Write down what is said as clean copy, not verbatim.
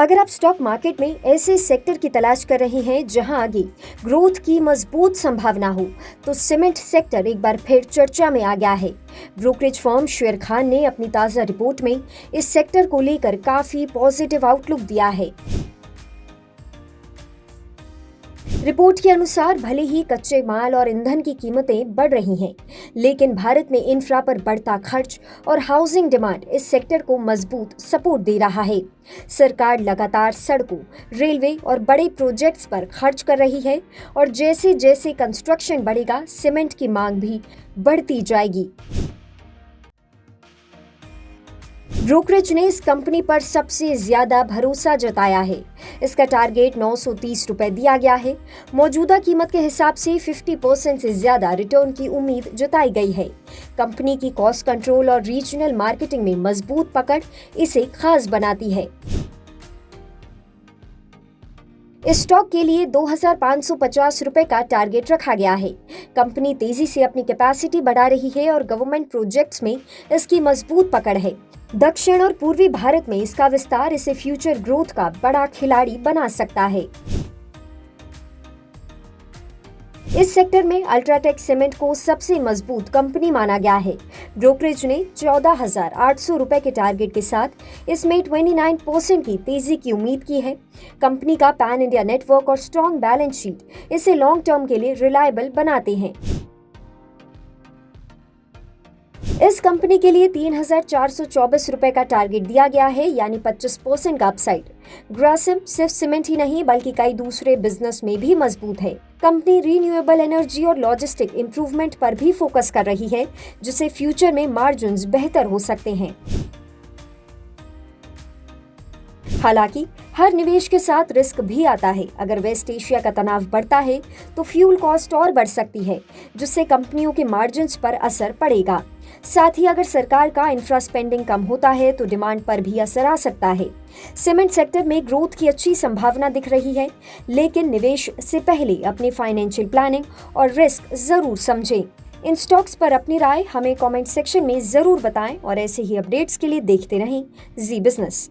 अगर आप stock market में ऐसे सेक्टर की तलाश कर रहे हैं जहां आगे ग्रोथ की मजबूत संभावना हो, तो सीमेंट सेक्टर एक बार फिर चर्चा में आ गया है। ब्रोकरेज फर्म शेयर खान ने अपनी ताज़ा रिपोर्ट में इस सेक्टर को लेकर काफी पॉजिटिव आउटलुक दिया है। रिपोर्ट के अनुसार भले ही कच्चे माल और ईंधन की कीमतें बढ़ रही हैं, लेकिन भारत में इंफ्रा पर बढ़ता खर्च और हाउसिंग डिमांड इस सेक्टर को मजबूत सपोर्ट दे रहा है। सरकार लगातार सड़कों, रेलवे और बड़े प्रोजेक्ट्स पर खर्च कर रही है और जैसे जैसे कंस्ट्रक्शन बढ़ेगा, सीमेंट की मांग भी बढ़ती जाएगी। ब्रोकरेज ने इस कंपनी पर सबसे ज्यादा भरोसा जताया है। इसका टारगेट 930 रुपए दिया गया है। मौजूदा कीमत के हिसाब से 50% से ज्यादा रिटर्न की उम्मीद जताई गई है। कंपनी की कॉस्ट कंट्रोल और रीजनल मार्केटिंग में मजबूत पकड़ इसे खास बनाती है। इस स्टॉक के लिए 2,550 रुपए का टारगेट रखा गया है। कंपनी तेजी से अपनी कैपेसिटी बढ़ा रही है और गवर्नमेंट प्रोजेक्ट्स में इसकी मजबूत पकड़ है। दक्षिण और पूर्वी भारत में इसका विस्तार इसे फ्यूचर ग्रोथ का बड़ा खिलाड़ी बना सकता है। इस सेक्टर में अल्ट्राटेक सीमेंट को सबसे मजबूत कंपनी माना गया है। ब्रोकरेज ने 14,800 रुपए के टारगेट के साथ इसमें 29% की तेजी की उम्मीद की है। कंपनी का पैन इंडिया नेटवर्क और स्ट्रॉन्ग बैलेंस शीट इसे लॉन्ग टर्म के लिए रिलायबल बनाते हैं। इस कंपनी के लिए 3,424 रुपए का टारगेट दिया गया है, यानी 25% का अपसाइड। ग्रासिम सिर्फ सीमेंट ही नहीं बल्कि कई दूसरे बिजनेस में भी मजबूत है। कंपनी रीन्यूएबल एनर्जी और लॉजिस्टिक इंप्रूवमेंट पर भी फोकस कर रही है, जिससे फ्यूचर में मार्जिन्स बेहतर हो सकते हैं। हालांकि हर निवेश के साथ रिस्क भी आता है। अगर वेस्ट एशिया का तनाव बढ़ता है तो फ्यूल कॉस्ट और बढ़ सकती है, जिससे कंपनियों के मार्जिन्स पर असर पड़ेगा। साथ ही अगर सरकार का इंफ्रा स्पेंडिंग कम होता है तो डिमांड पर भी असर आ सकता है। सीमेंट सेक्टर में ग्रोथ की अच्छी संभावना दिख रही है, लेकिन निवेश से पहले अपनी फाइनेंशियल प्लानिंग और रिस्क जरूर समझें। इन स्टॉक्स पर अपनी राय हमें कमेंट सेक्शन में जरूर बताएं और ऐसे ही अपडेट्स के लिए देखते रहें जी बिजनेस।